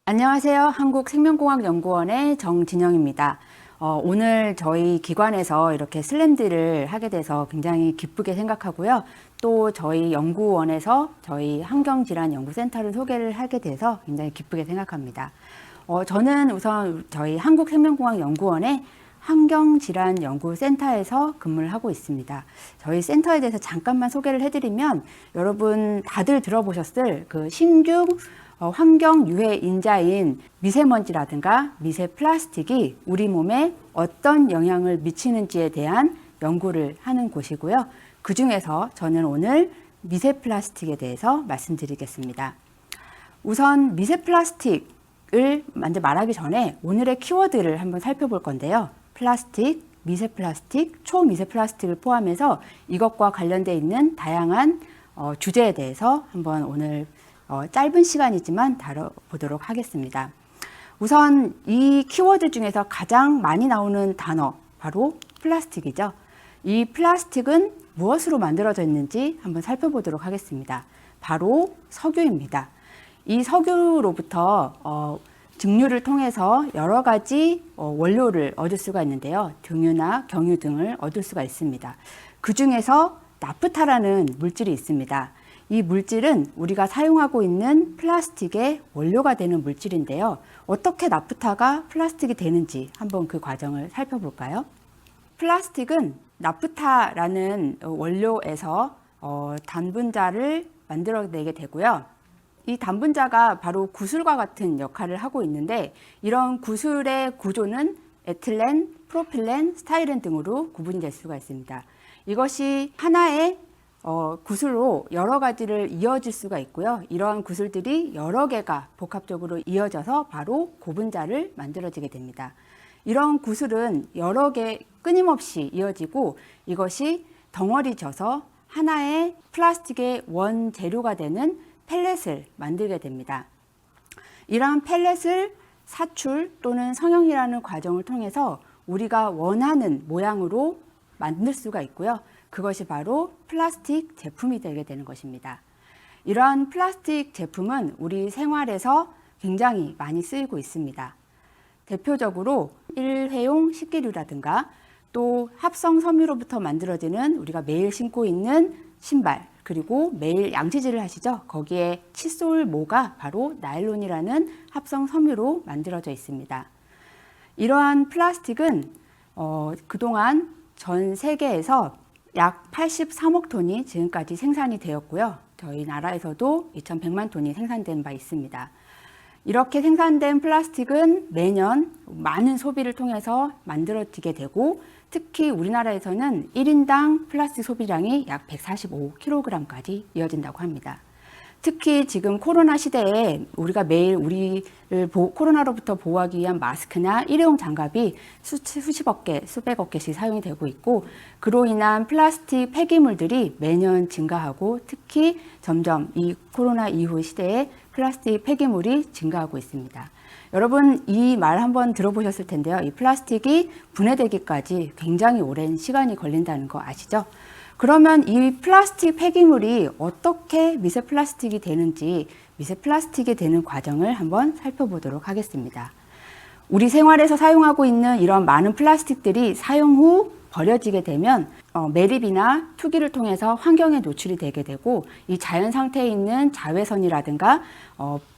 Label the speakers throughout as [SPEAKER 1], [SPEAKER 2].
[SPEAKER 1] 안녕하세요. 한국생명공학연구원의 정진영입니다. 오늘 저희 기관에서 이렇게 슬램디를 하게 돼서 굉장히 기쁘게 생각하고요. 또 저희 연구원에서 저희 환경질환연구센터를 소개를 하게 돼서 굉장히 기쁘게 생각합니다. 저는 우선 저희 한국생명공학연구원의 환경질환연구센터에서 근무를 하고 있습니다. 저희 센터에 대해서 잠깐만 소개를 해드리면 여러분 다들 들어보셨을 그 신규 환경 유해 인자인 미세먼지라든가 미세 플라스틱이 우리 몸에 어떤 영향을 미치는지에 대한 연구를 하는 곳이고요. 그 중에서 저는 오늘 미세 플라스틱에 대해서 말씀드리겠습니다. 우선 미세 플라스틱을 먼저 말하기 전에 오늘의 키워드를 한번 살펴볼 건데요. 플라스틱, 미세 플라스틱, 초미세 플라스틱을 포함해서 이것과 관련되어 있는 다양한 주제에 대해서 한번 오늘 짧은 시간이지만 다뤄보도록 하겠습니다. 우선 이 키워드 중에서 가장 많이 나오는 단어 바로 플라스틱이죠. 이 플라스틱은 무엇으로 만들어져 있는지 한번 살펴보도록 하겠습니다. 바로 석유입니다. 이 석유로부터 증류를 통해서 여러 가지 원료를 얻을 수가 있는데요. 등유나 경유 등을 얻을 수가 있습니다. 그 중에서 나프타라는 물질이 있습니다. 이 물질은 우리가 사용하고 있는 플라스틱의 원료가 되는 물질인데요. 어떻게 나프타가 플라스틱이 되는지 한번 그 과정을 살펴볼까요? 플라스틱은 나프타라는 원료에서 단분자를 만들어내게 되고요. 이 단분자가 바로 구슬과 같은 역할을 하고 있는데 이런 구슬의 구조는 에틸렌, 프로필렌, 스타이렌 등으로 구분될 수가 있습니다. 이것이 하나의 구슬로 여러 가지를 이어질 수가 있고요. 이러한 구슬들이 여러 개가 복합적으로 이어져서 바로 고분자를 만들어지게 됩니다. 이런 구슬은 여러 개 끊임없이 이어지고 이것이 덩어리져서 하나의 플라스틱의 원재료가 되는 펠렛을 만들게 됩니다. 이러한 펠렛을 사출 또는 성형이라는 과정을 통해서 우리가 원하는 모양으로 만들 수가 있고요. 그것이 바로 플라스틱 제품이 되게 되는 것입니다. 이러한 플라스틱 제품은 우리 생활에서 굉장히 많이 쓰이고 있습니다. 대표적으로 일회용 식기류라든가 또 합성 섬유로부터 만들어지는 우리가 매일 신고 있는 신발, 그리고 매일 양치질을 하시죠. 거기에 칫솔 모가 바로 나일론이라는 합성 섬유로 만들어져 있습니다. 이러한 플라스틱은 그동안 전 세계에서 약 83억 톤이 지금까지 생산이 되었고요. 저희 나라에서도 2,100만 톤이 생산된 바 있습니다. 이렇게 생산된 플라스틱은 매년 많은 소비를 통해서 만들어지게 되고 특히 우리나라에서는 1인당 플라스틱 소비량이 약 145kg까지 이어진다고 합니다. 특히 지금 코로나 시대에 우리가 매일 우리를 코로나로부터 보호하기 위한 마스크나 일회용 장갑이 수십억 개, 수백억 개씩 사용이 되고 있고 그로 인한 플라스틱 폐기물들이 매년 증가하고 특히 점점 이 코로나 이후 시대에 플라스틱 폐기물이 증가하고 있습니다. 여러분 이 말 한번 들어보셨을 텐데요. 이 플라스틱이 분해되기까지 굉장히 오랜 시간이 걸린다는 거 아시죠? 그러면 이 플라스틱 폐기물이 어떻게 미세 플라스틱이 되는지 미세 플라스틱이 되는 과정을 한번 살펴보도록 하겠습니다. 우리 생활에서 사용하고 있는 이런 많은 플라스틱들이 사용 후 버려지게 되면 매립이나 투기를 통해서 환경에 노출이 되게 되고 이 자연 상태에 있는 자외선이라든가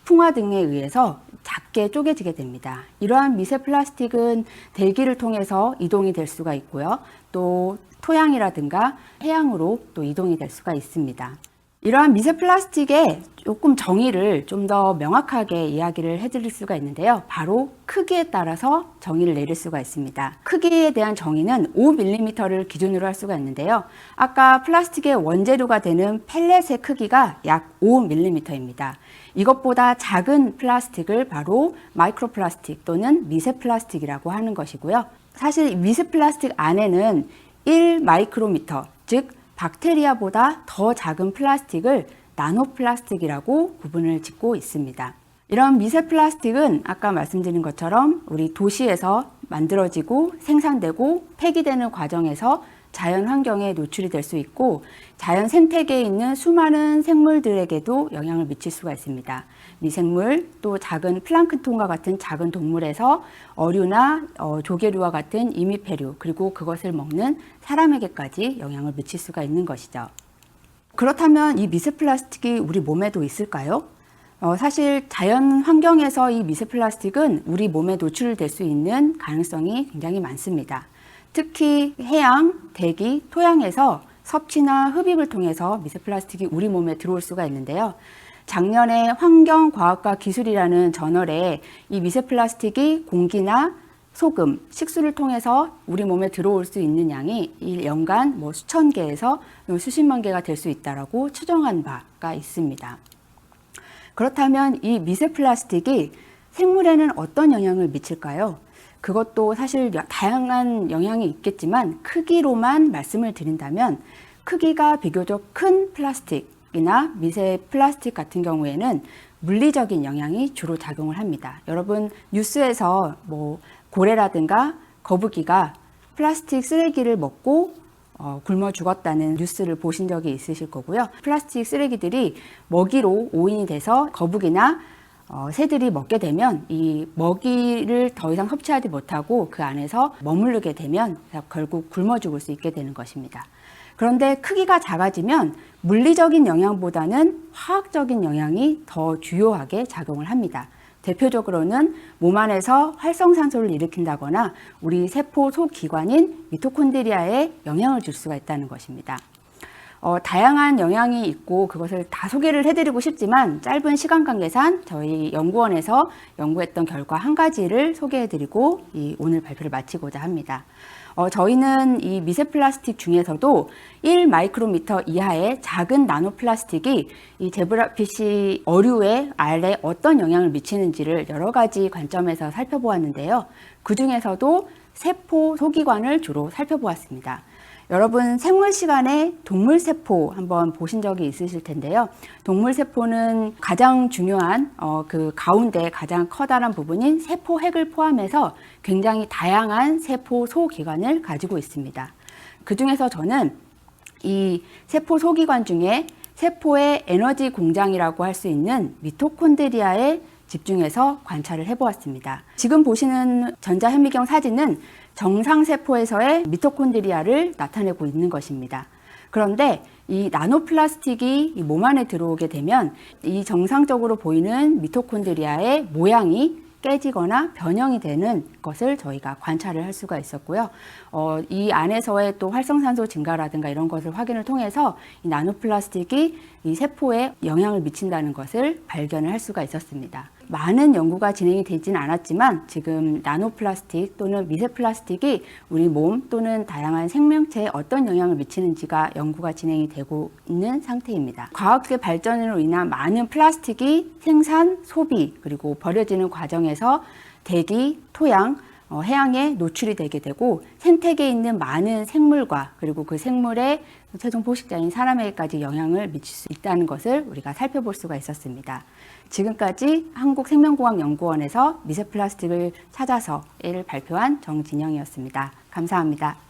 [SPEAKER 1] 풍화 등에 의해서 작게 쪼개지게 됩니다. 이러한 미세 플라스틱은 대기를 통해서 이동이 될 수가 있고요. 또 토양이라든가 해양으로 또 이동이 될 수가 있습니다. 이러한 미세 플라스틱의 조금 정의를 좀 더 명확하게 이야기를 해드릴 수가 있는데요. 바로 크기에 따라서 정의를 내릴 수가 있습니다. 크기에 대한 정의는 5mm를 기준으로 할 수가 있는데요. 아까 플라스틱의 원재료가 되는 펠렛의 크기가 약 5mm입니다. 이것보다 작은 플라스틱을 바로 마이크로 플라스틱 또는 미세 플라스틱이라고 하는 것이고요. 사실 미세 플라스틱 안에는 1마이크로미터, 즉 박테리아보다 더 작은 플라스틱을 나노 플라스틱이라고 구분을 짓고 있습니다. 이런 미세 플라스틱은 아까 말씀드린 것처럼 우리 도시에서 만들어지고 생산되고 폐기되는 과정에서 자연 환경에 노출이 될 수 있고 자연 생태계에 있는 수많은 생물들에게도 영향을 미칠 수가 있습니다. 미생물, 또 작은 플랑크톤과 같은 작은 동물에서 어류나 조개류와 같은 이미페류, 그리고 그것을 먹는 사람에게까지 영향을 미칠 수가 있는 것이죠. 그렇다면 이 미세 플라스틱이 우리 몸에도 있을까요? 사실 자연 환경에서 이 미세 플라스틱은 우리 몸에 노출될 수 있는 가능성이 굉장히 많습니다. 특히 해양, 대기, 토양에서 섭취나 흡입을 통해서 미세 플라스틱이 우리 몸에 들어올 수가 있는데요. 작년에 환경과학과 기술이라는 저널에 이 미세 플라스틱이 공기나 소금, 식수를 통해서 우리 몸에 들어올 수 있는 양이 연간 수천 개에서 수십만 개가 될 수 있다고 추정한 바가 있습니다. 그렇다면 이 미세 플라스틱이 생물에는 어떤 영향을 미칠까요? 그것도 사실 다양한 영향이 있겠지만 크기로만 말씀을 드린다면 크기가 비교적 큰 플라스틱이나 미세 플라스틱 같은 경우에는 물리적인 영향이 주로 작용을 합니다. 여러분 뉴스에서 고래라든가 거북이가 플라스틱 쓰레기를 먹고 굶어 죽었다는 뉴스를 보신 적이 있으실 거고요. 플라스틱 쓰레기들이 먹이로 오인이 돼서 거북이나 새들이 먹게 되면 이 먹이를 더 이상 섭취하지 못하고 그 안에서 머무르게 되면 결국 굶어 죽을 수 있게 되는 것입니다. 그런데 크기가 작아지면 물리적인 영향보다는 화학적인 영향이 더 주요하게 작용을 합니다. 대표적으로는 몸 안에서 활성산소를 일으킨다거나 우리 세포 소기관인 미토콘드리아에 영향을 줄 수가 있다는 것입니다. 다양한 영향이 있고 그것을 다 소개를 해드리고 싶지만 짧은 시간 관계상 저희 연구원에서 연구했던 결과 한 가지를 소개해드리고 오늘 발표를 마치고자 합니다. 저희는 이 미세 플라스틱 중에서도 1 마이크로미터 이하의 작은 나노 플라스틱이 이 제브라피쉬 어류의 알에 어떤 영향을 미치는지를 여러 가지 관점에서 살펴보았는데요. 그 중에서도 세포 소기관을 주로 살펴보았습니다. 여러분 생물 시간에 동물 세포 한번 보신 적이 있으실 텐데요. 동물 세포는 가장 중요한 그 가운데 가장 커다란 부분인 세포핵을 포함해서 굉장히 다양한 세포 소기관을 가지고 있습니다. 그 중에서 저는 이 세포 소기관 중에 세포의 에너지 공장이라고 할 수 있는 미토콘드리아에 집중해서 관찰을 해보았습니다. 지금 보시는 전자현미경 사진은 정상세포에서의 미토콘드리아를 나타내고 있는 것입니다. 그런데 이 나노플라스틱이 이 몸 안에 들어오게 되면 이 정상적으로 보이는 미토콘드리아의 모양이 깨지거나 변형이 되는 것을 저희가 관찰을 할 수가 있었고요. 이 안에서의 또 활성산소 증가라든가 이런 것을 확인을 통해서 이 나노플라스틱이 이 세포에 영향을 미친다는 것을 발견을 할 수가 있었습니다. 많은 연구가 진행이 되지는 않았지만 지금 나노플라스틱 또는 미세 플라스틱이 우리 몸 또는 다양한 생명체에 어떤 영향을 미치는지가 연구가 진행이 되고 있는 상태입니다. 과학의 발전으로 인한 많은 플라스틱이 생산, 소비, 그리고 버려지는 과정에서 대기, 토양, 해양에 노출이 되게 되고 생태계에 있는 많은 생물과 그리고 그 생물의 최종 포식자인 사람에게까지 영향을 미칠 수 있다는 것을 우리가 살펴볼 수가 있었습니다. 지금까지 한국생명공학연구원에서 미세 플라스틱을 찾아서를 발표한 정진영이었습니다. 감사합니다.